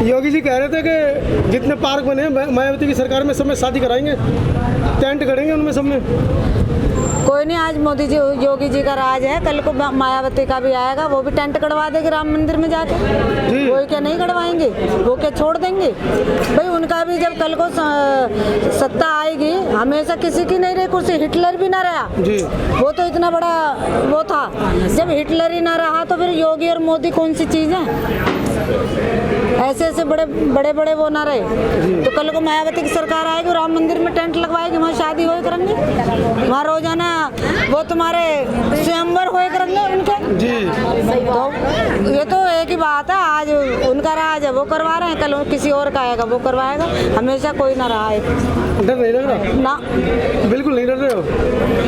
योगी जी कह रहे थे कि जितने पार्क बने मायावती की सरकार में सब में शादी कराएंगे, टेंट गड़ेंगे उनमें सब में। कोई नहीं, आज मोदी जी योगी जी का राज है, कल को मायावती का भी आएगा, वो भी टेंट गड़वा देगी राम मंदिर में जाके। कोई क्या नहीं गड़वाएंगे, वो क्या छोड़ देंगे भाई? उनका भी जब कल को सत्ता आएगी, हमेशा किसी की नहीं रही कुर्सी, हिटलर भी ना रहा जी। वो तो इतना बड़ा वो था, जब हिटलर ही ना रहा तो फिर योगी और मोदी कौन सी चीज है? ऐसे ऐसे बड़े वो ना रहे। तो कल को मायावती की सरकार आएगी, राम मंदिर में टेंट लगवाएगी, वहाँ शादी होए करेंगे, वहाँ रोजाना वो तुम्हारे स्वयंवर होए करेंगे उनके जी। तो ये तो एक ही बात है, आज उनका राज है वो करवा रहे हैं, कल किसी और का आएगा वो करवाएगा, हमेशा कोई ना रहा है। डर नहीं लग रहा? ना, बिल्कुल नहीं डर रहे हो?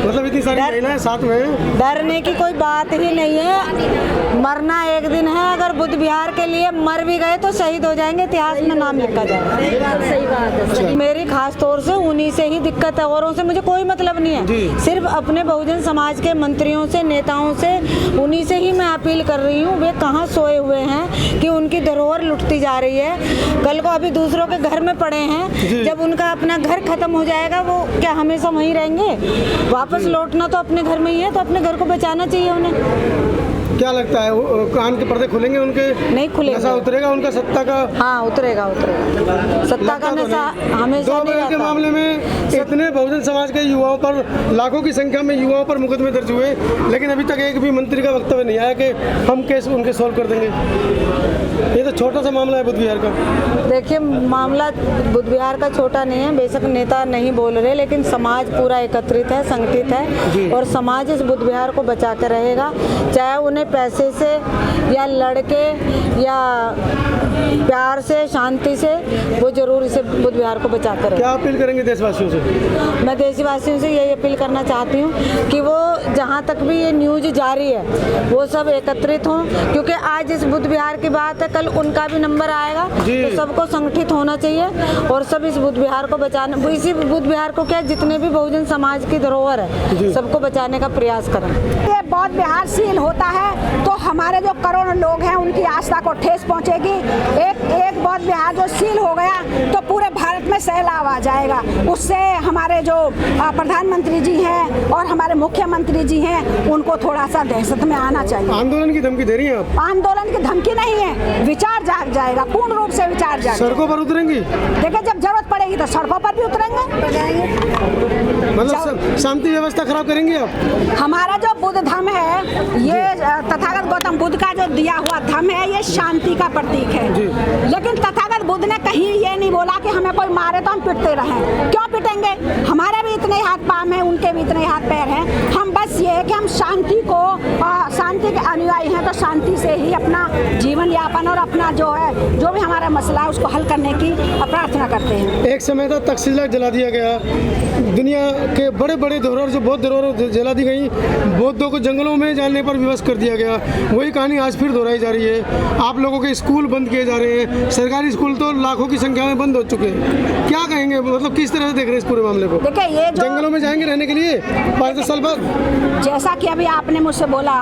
मतलब इतनी सारी महिलाएं साथ में, डरने की कोई बात ही नहीं है। मरना एक दिन है, अगर बुद्ध विहार के लिए मर भी गए तो शहीद हो जाएंगे, इतिहास में नाम लिखा जाएगा। सही बात है। मेरी खास तौर से उन्हीं से ही दिक्कत है, औरों से मुझे कोई मतलब नहीं है। सिर्फ अपने बहुजन समाज के मंत्रियों से, नेताओं से, उन्हीं से ही मैं अपील कर रही हूँ। वे कहाँ सोए हुए हैं कि उनकी धरोहर लुटती जा रही है। कल को अभी दूसरों के घर में पड़े हैं, जब उनका अपना घर खत्म हो जाएगा वो क्या हमेशा वहीं रहेंगे? वापस लौटना तो अपने घर में ही है, तो अपने घर को बचाना चाहिए उन्हें। क्या लगता है कान के पर्दे खुलेंगे उनके? नहीं खुलेंगे। नशा उतरेगा उनका सत्ता का? हाँ उतरेगा। सत्ता का नशा हमेशा नहीं रहता। के मामले में इतने बहुजन समाज के युवाओं पर, लाखों की संख्या में युवाओं पर मुकदमे दर्ज हुए, लेकिन अभी तक एक भी मंत्री का वक्तव्य नहीं आया कि हम केस उनके सॉल्व कर देंगे। ये तो छोटा सा मामला है बुद्ध विहार का। देखिए, मामला बुद्ध विहार का छोटा नहीं है, बेशक नेता नहीं बोल रहे, लेकिन समाज पूरा एकत्रित है, संगठित है, और समाज इस बुद्ध विहार को बचा कर रहेगा। चाहे उन्हें पैसे से या लड़के या प्यार से, शांति से, वो जरूर इसे बुद्ध विहार को बचा कर रहेगा। क्या अपील करेंगे देशवासियों से? मैं देशवासियों से यही अपील करना चाहती हूँ कि वो जहाँ तक भी ये न्यूज जारी है वो सब एकत्रित हों, क्योंकि आज इस बुद्ध विहार की बात है, कल उनका भी नंबर आएगा, तो सबको संगठित होना चाहिए और सब इस बुद्ध विहार को बचाने, इसी बुद्ध विहार को क्या, जितने भी बहुजन समाज की धरोहर है सबको बचाने का प्रयास करें। ये बौद्ध विहार सील होता है तो हमारे जो करोड़ों लोग हैं उनकी आस्था को ठेस पहुंचेगी। एक बौद्ध विहार जो सील हो गया तो पूरे भारत में सैलाब आ जाएगा। उससे हमारे जो प्रधानमंत्री जी हैं और हमारे मुख्यमंत्री जी हैं उनको थोड़ा सा दहशत में आना चाहिए। आंदोलन की धमकी दे रही हैं आप? आंदोलन की धमकी नहीं है, विचार जाग जाएगा, पूर्ण रूप से विचार जाग। सड़कों पर उतरेंगी? देखिए, जब जरूरत पड़ेगी तो सड़कों पर भी उतरेंगे। मतलब शांति व्यवस्था खराब करेंगे आप? हमारा जो बुद्ध धर्म है, ये तथागत गौतम बुद्ध का जो दिया हुआ धर्म है, ये शांति का प्रतीक है। लेकिन तथागत बुद्ध ने कहीं ये नहीं बोला कि हमें कोई मारे तो हम पिटते रहें। क्यों पिटेंगे? हमारे भी इतने हाथ पाँव हैं, उनके भी इतने हाथ पैर हैं। हम बस ये है कि हम शांति को, शांति के अनुयायी हैं, तो शांति से ही अपना जीवन यापन और अपना जो है, जो भी हमारा मसला है उसको हल करने की प्रार्थना करते हैं। एक समय था तक्षशिला जला दिया गया, दुनिया के बड़े बड़े धरोहर जो बौद्ध धरोहर जला दी गई, बौद्धों को जंगलों में जाने पर विवश कर दिया गया। वही कहानी आज फिर दोहराई जा रही है। आप लोगों के स्कूल बंद किए जा रहे हैं, सरकारी स्कूल तो लाखों की संख्या में बंद हो चुके हैं। क्या कहेंगे, मतलब किस तरह से देख रहे हैं इस पूरे मामले को? देखिए, ये जो जंगलों में जाएंगे रहने के लिए 5-10 साल बाद, जैसा कि अभी आपने मुझसे बोला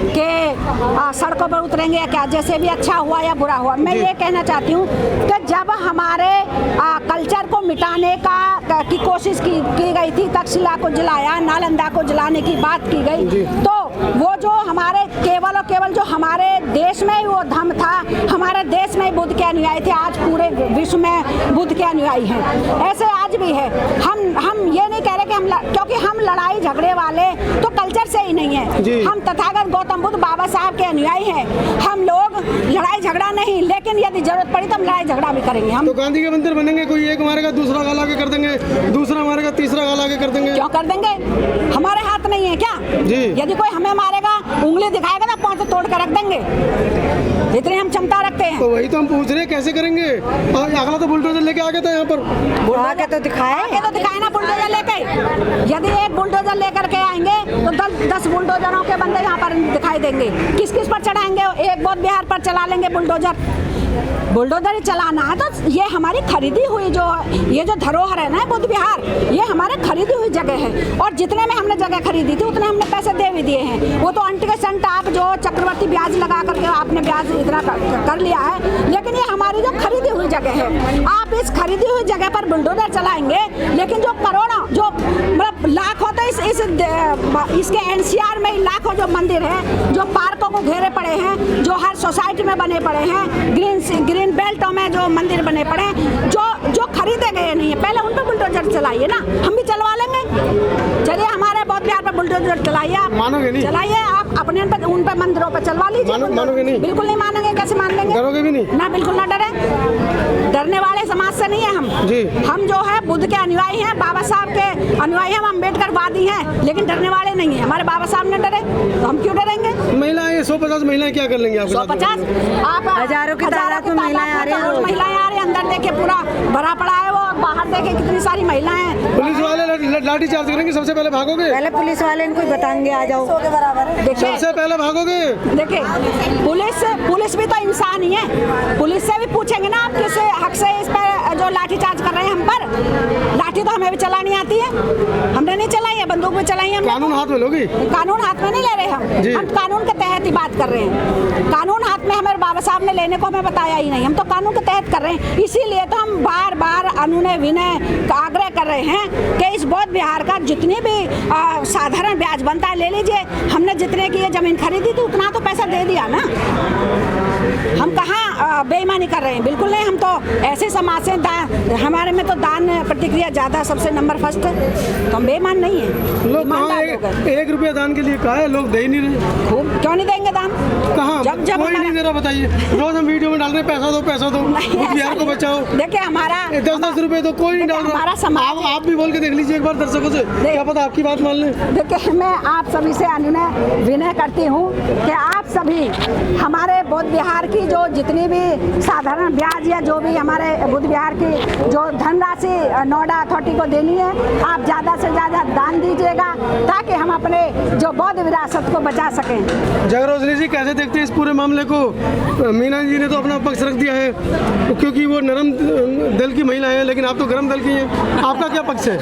कि सड़कों पर उतरेंगे या क्या, जैसे भी अच्छा हुआ या बुरा हुआ, मैं ये कहना चाहती हूँ कि जब हमारे कल्चर को मिटाने की कोशिश की गई थी, तक्षशिला को जलाया, नालंदा को जलाने की बात की गई, तो वो जो हमारे केवल और केवल जो हमारे देश में ही वो धर्म था, हमारे देश में ही बुद्ध के अनुयायी थे, आज पूरे विश्व में बुद्ध के अनुयायी हैं। ऐसे आज भी है। हम ये नहीं कह रहे कि क्योंकि हम लड़ाई झगड़े वाले तो कल्चर से ही नहीं है। हम तथागत गौतम बुद्ध बाबा साहब के अनुयायी हैं। हम लोग लड़ाई झगड़ा नहीं, लेकिन यदि जरूरत पड़ी तो हम लड़ाई झगड़ा भी करेंगे। हम तो गांधी के मंदिर बनेंगे, कोई एक मारेगा दूसरा गाल आगे कर देंगे, दूसरा मारेगा तीसरा गाल आगे कर देंगे। क्यों कर देंगे? हमारे हाथ नहीं है क्या? यदि कोई हमें मारेगा, उंगली दिखाएगा ना, पांव तोड़ कर रख देंगे, इतनी हम क्षमता रखते हैं। तो वही तो हम पूछ रहे हैं, कैसे करेंगे? और अगला तो बुलडोजर लेके आ गया था यहाँ पर, आके तो दिखाए ना बुलडोजर लेके। यदि एक बुलडोजर लेकर के आएंगे तो 10 बुलडोजरों के बंदे यहाँ पर दिखाई देंगे। किस किस पर चढ़ाएंगे? एक बौद्ध विहार पर चला लेंगे बुलडोजर। बुलडोजर चलाना है तो ये हमारी खरीदी हुई जो ये जो धरोहर है ना बुद्ध विहार, ये हमारे खरीदी हुई जगह है और जितने में हमने जगह खरीदी थी उतने हमने पैसे दे भी दिए हैं। वो तो अंटी के संट आप जो चक्रवर्ती ब्याज लगा करके आपने ब्याज इतना कर लिया है, लेकिन ये हमारी जो खरीदी हुई जगह है, आप इस खरीदी हुई जगह पर बुलडोजर चलाएंगे, लेकिन जो करोड़ों जो मतलब लाखों तो इसके एनसीआर में लाखों जो मंदिर है, जो पार्कों को घेरे पड़े हैं, जो हर सोसाइटी में बने पड़े हैं, ग्रीन बेल्टों में जो मंदिर बने पड़े हैं, जो खरीदे गए नहीं है, पहले उन पर बुलडोजर चलाइए ना, हम भी चलवा लेंगे। चलिए हमारे बहुत प्यार पर बुलडोजर चलाइए, आप मानोगे नहीं? चलाइए आप अपने उन पर मंदिरों पर चलवा लीजिए। मानोगे नहीं? बिल्कुल नहीं मानेंगे, कैसे मान लेंगे? डरोगे भी नहीं? ना, बिल्कुल ना डरे, डरने वाले समाज से नहीं है हम जी। हम जो है बुद्ध के अनुयायी हैं, बाबा साहब के अनुयायी हैं, हम अम्बेडकर वादी हैं, लेकिन डरने वाले नहीं है। हमारे बाबा साहब ने डरे तो हम क्यों डरेंगे? महिलाएं 150 महिलाएं क्या कर लेंगे? 150 आप हजारों की तादाद में महिलाएं आ रही हैं। रोज महिलाएं आ रही हैं, अंदर देखिए पूरा भरा पड़ा है, वो बाहर देखे कितनी सारी महिलाएं हैं। पुलिस वाले लाठी चार्ज करेंगे, सबसे पहले भागोगे? पहले पुलिस वाले इनको ही बताएंगे आ जाओ के बराबर। देखिए सबसे पहले भागोगे? देखिए पुलिस भी तो इंसान ही है, पुलिस से भी पूछेंगे ना आप किस हक से इस पर जो लाठी चार्ज कर रहे हैं हम पर। लाठी तो हमें भी चलानी आती है, हमने नहीं चलाई है, बंदूक भी चलाई है। कानून हाथ में लोगी? कानून हाथ में नहीं ले रहे हम कानून के तहत ही बात कर रहे हैं। कानून हाथ में हमारे बाबा साहब ने लेने को हमें बताया ही नहीं, हम तो कानून के तहत कर रहे हैं। इसीलिए तो हम बार बार अनुनय विनय का आग्रह कर रहे हैं कि इस बौद्ध विहार का जितनी भी साधारण ब्याज बनता है ले लीजिए। हमने जितने की ये जमीन खरीदी थी उतना तो पैसा दे दिया ना, हम कहाँ बेईमानी कर रहे हैं? बिल्कुल नहीं, हम तो ऐसे समाज से हमारे में तो दान प्रतिक्रिया ज्यादा सबसे नंबर फर्स्ट, तो हम बेईमान नहीं है। लोग कहाँ 1 रुपया दान के लिए कहा है, लोग दे ही नहीं रहे। खूब क्यों नहीं देंगे दान? कहाँ कोई नहीं दे रहा, बताइए। रोज हम वीडियो में डाल रहे हैं पैसा दो पैसा दो, बुद्ध विहार को बचाओ। देखिए हमारा 10-10 रुपए तो कोई नहीं डाल रहा। आप भी बोल के देख लीजिए एक बार दर्शकों से, क्या पता आपकी बात मान लें। देखिए मैं आप सभी से अनुनय विनय करती हूँ कि आप सभी हमारे बौद्ध विहार की जो जितनी भी साधारण ब्याज या जो भी हमारे बुद्ध विहार की जो धनराशि नोएडा अथॉरिटी को देनी है, आप ज़्यादा से ज़्यादा दान दीजिएगा ताकि हम अपने जो बौद्ध विरासत को बचा सकें। जगरोजनी जी कैसे देखते हैं इस पूरे मामले को? मीना जी ने तो अपना पक्ष रख दिया है क्योंकि वो नरम दल की महिला है, लेकिन आप तो गरम दल की हैं, आपका क्या पक्ष है?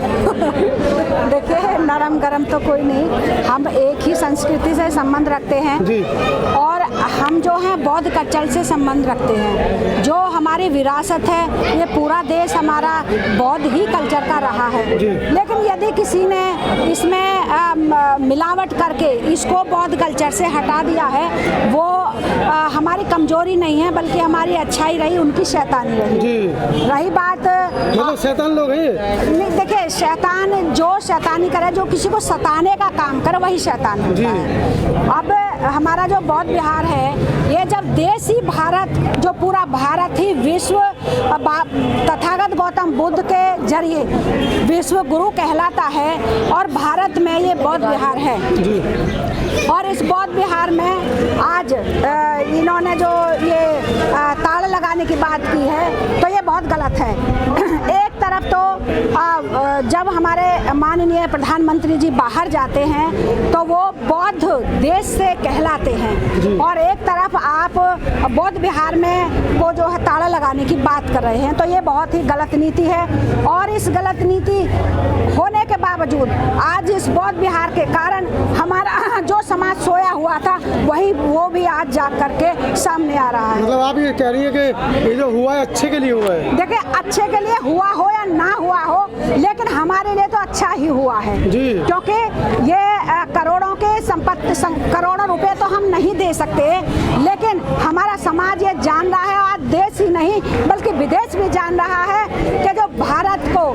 देखिए नरम गरम तो कोई नहीं, हम एक ही संस्कृति से संबंध रखते हैं जी। और हम जो है बौद्ध कल्चर से संबंध रखते हैं। जो हमारी विरासत है, ये पूरा देश हमारा बौद्ध ही कल्चर का रहा है, लेकिन यदि किसी ने इसमें मिलावट करके इसको बौद्ध कल्चर से हटा दिया है, वो हमारी कमजोरी नहीं है बल्कि हमारी अच्छाई रही, उनकी शैतानी रही जी। रही बात मतलब शैतान लोग हैं। नहीं, देखिए शैतान जो शैतानी करे, जो किसी को सताने का काम करे, वही शैतान होता है। अब हमारा जो बौद्ध विहार है, ये जब देश ही भारत, जो पूरा भारत ही विश्व तथागत गौतम बुद्ध के जरिए विश्व गुरु कहलाता है और भारत में ये बौद्ध विहार है जी। और इस बौद्ध विहार में आज इन्होंने जो ये ताला लगाने की बात की है तो ये बहुत गलत है। एक तरफ तो जब हमारे माननीय प्रधानमंत्री जी बाहर जाते हैं तो वो बौद्ध देश से कहलाते हैं और एक तरफ आप बौद्ध विहार में वो जो है ताला लगाने की बात कर रहे हैं, तो ये बहुत ही गलत नीति है। और इस गलत नीति होने के बावजूद आज इस बौद्ध विहार के कारण हमारा जो समाज सोया हुआ था वही वो भी आज जाग करके सामने आ रहा है। मतलब आप ये कह रही है कि ये जो हुआ है अच्छे के लिए हुआ है? देखिए अच्छे के लिए हुआ हो या ना हुआ हो, लेकिन हमारे लिए तो अच्छा ही हुआ है जी। क्योंकि ये करोड़ों के संपत्ति करोड़ों रुपए तो हम नहीं दे सकते, लेकिन हमारा समाज ये जान रहा है, आज देश ही नहीं बल्कि विदेश भी जान रहा है कि जो भारत को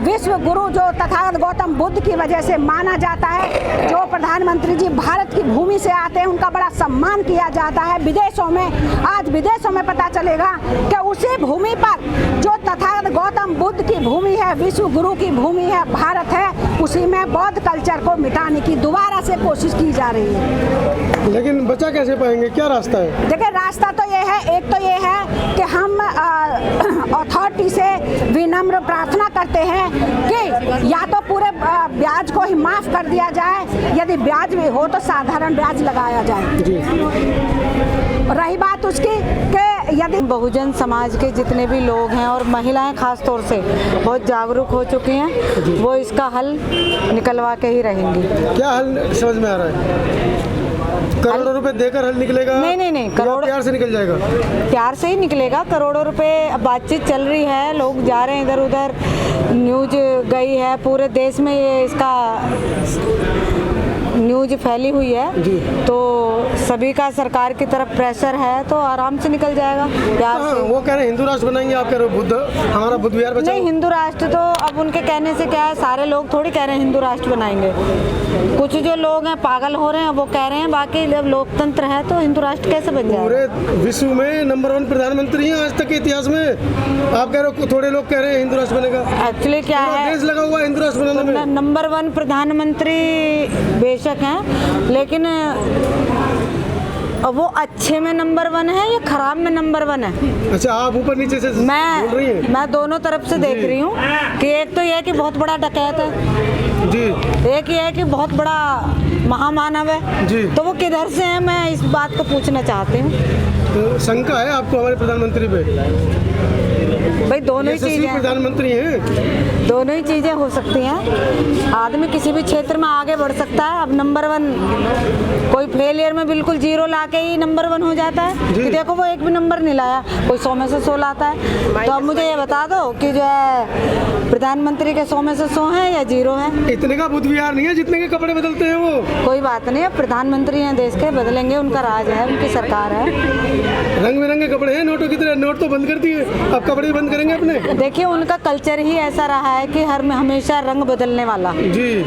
विश्व गुरु जो तथागत गौतम बुद्ध की वजह से माना जाता है, जो प्रधानमंत्री जी भारत की भूमि से आते हैं उनका बड़ा सम्मान किया जाता है विदेशों में। आज विदेशों में पता चलेगा कि उसी भूमि पर जो तथागत गौतम बुद्ध की भूमि है, विश्व गुरु की भूमि है, भारत है, उसी में बौद्ध कल्चर को मिटाने की दोबारा से कोशिश की जा रही है। लेकिन बचा कैसे पाएंगे, क्या रास्ता है? देखिए रास्ता तो ये है, एक तो ये है कि हम अथॉरिटी से विनम्र विनम्र प्रार्थना करते हैं कि या तो पूरे ब्याज को ही माफ़ कर दिया जाए, यदि ब्याज भी हो तो साधारण ब्याज लगाया जाए। रही बात उसकी कि यदि बहुजन समाज के जितने भी लोग हैं और महिलाएं खास तौर से बहुत जागरूक हो चुकी हैं, वो इसका हल निकलवा के ही रहेंगी। क्या हल समझ में आ रहा है? करोड़ों रुपए देकर हल निकलेगा? नहीं, करोड़ प्यार से निकल जाएगा? प्यार से ही निकलेगा। करोड़ों रुपए बातचीत चल रही है, लोग जा रहे हैं इधर उधर, न्यूज गई है पूरे देश में, ये इसका न्यूज फैली हुई है। तो सभी का सरकार की तरफ प्रेशर है, तो आराम से निकल जाएगा प्यार से। वो कह रहे हैं हिंदू राष्ट्र बनाएंगे, आप कह रहे हो हमारा बुद्ध विहार बचाओ। नहीं, हिंदू राष्ट्र तो अब उनके कहने से क्या है, सारे लोग थोड़ी कह रहे हैं हिंदू राष्ट्र बनाएंगे। कुछ जो लोग हैं पागल हो रहे हैं वो कह रहे हैं, बाकी जब लोकतंत्र है तो हिंदू राष्ट्र कैसे बन जाएगा? पूरे विश्व में नंबर 1 प्रधानमंत्री हैं आज तक के इतिहास में। आप कह रहे हो थोड़े लोग कह रहे हैं हिंदू राष्ट्र बनेगा। एक्चुअली क्या है, देश लगा हुआ है हिंदू राष्ट्र बनाने में। नंबर 1 प्रधानमंत्री बेशक हैं, लेकिन वो अच्छे में नंबर 1 है या खराब में नंबर 1 है? अच्छा, आप ऊपर नीचे से बोल रही हैं? मैं दोनों तरफ से देख रही हूँ कि एक तो ये कि बहुत बड़ा डकैत है जी, एक ये है कि बहुत बड़ा महामानव है जी। तो वो किधर से है, मैं इस बात को पूछना चाहती हूँ। तो शंका है आपको हमारे प्रधानमंत्री पे? भाई दोनों ही चीजें, प्रधानमंत्री हैं, दोनों ही चीजें हो सकती हैं। आदमी किसी भी क्षेत्र में आगे बढ़ सकता है। अब नंबर 1 कोई फेलियर में बिल्कुल 0 ला के ही नंबर 1 हो जाता है कि देखो वो एक भी नंबर नहीं लाया, कोई 100 में से 100 लाता है। तो अब मुझे ये बता दो कि जो है प्रधानमंत्री के 100 में से 100 है या 0 है? इतने का बुद्ध विहार नहीं है जितने के कपड़े बदलते हैं वो। कोई बात नहीं, अब प्रधानमंत्री हैं देश के, बदलेंगे, उनका राज है, उनकी सरकार है। रंग बिरंगे कपड़े हैं नोटों की तरह, नोट तो बंद कर दिए, अब कपड़े बंद करेंगे अपने। देखिए उनका कल्चर ही ऐसा रहा है कि हमेशा रंग बदलने वाला जी।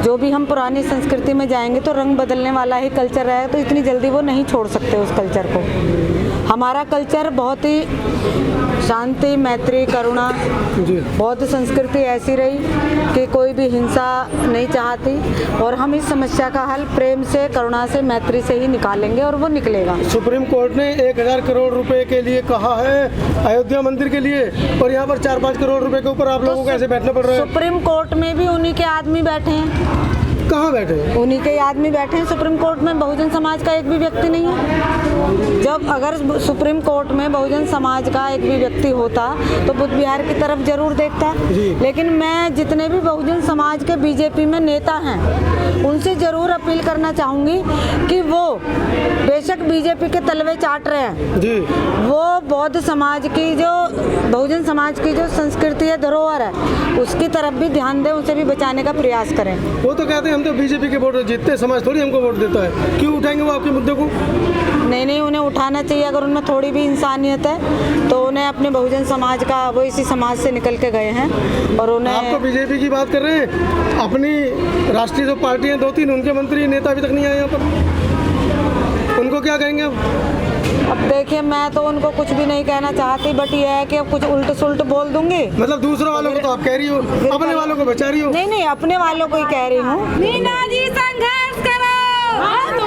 जो भी हम पुरानी संस्कृति में जाएंगे तो रंग बदलने वाला ही कल्चर है, तो इतनी जल्दी वो नहीं छोड़ सकते उस कल्चर को। हमारा कल्चर बहुत ही शांति, मैत्री, करुणा, बौद्ध संस्कृति ऐसी रही कि कोई भी हिंसा नहीं चाहती, और हम इस समस्या का हल प्रेम से, करुणा से, मैत्री से ही निकालेंगे और वो निकलेगा। सुप्रीम कोर्ट ने 1000 करोड़ रुपए के लिए कहा है अयोध्या मंदिर के लिए, और यहाँ पर 4-5 करोड़ रुपए के ऊपर आप लोगों को ऐसे बैठना पड़ रहा है। सुप्रीम कोर्ट में भी उन्हीं के आदमी बैठे हैं। कहाँ बैठे हैं? उन्हीं के आदमी बैठे हैं सुप्रीम कोर्ट में, बहुजन समाज का एक भी व्यक्ति नहीं है। जब अगर सुप्रीम कोर्ट में बहुजन समाज का एक भी व्यक्ति होता तो बुद्ध विहार की तरफ जरूर देखता। लेकिन मैं जितने भी बहुजन समाज के बीजेपी में नेता हैं उनसे जरूर अपील करना चाहूँगी कि वो बेशक बीजेपी के तलवे चाट रहे हैं जी, वो बौद्ध समाज की जो, बहुजन समाज की जो संस्कृति है, धरोहर है, उसकी तरफ भी ध्यान दें, उसे भी बचाने का प्रयास करें। वो तो कहते हैं हम तो बीजेपी के वोट जीतते, समाज थोड़ी हमको वोट देता है, क्यों उठाएंगे वो आपके मुद्दे को? नहीं, उन्हें उठाना चाहिए। अगर उनमें थोड़ी भी इंसानियत है तो उन्हें अपने बहुजन समाज का, वो इसी समाज से निकल के गए हैं और उन्हें। आप तो बीजेपी की बात कर रहे हैं, अपनी राष्ट्रीय जो पार्टी हैं 2-3 उनके मंत्री नेता अभी तक नहीं आए यहाँ पर, उनको क्या कहेंगे अब देखिए मैं तो उनको कुछ भी नहीं कहना चाहती, बट ये है कि अब कुछ उल्ट सुल्ट बोल दूंगी। मतलब दूसरों वालों को तो आप कह रही हो, अपने वालों को बचा रही हो। नहीं, अपने वालों को ही कह रही हूँ। मीना जी संघर्ष करो।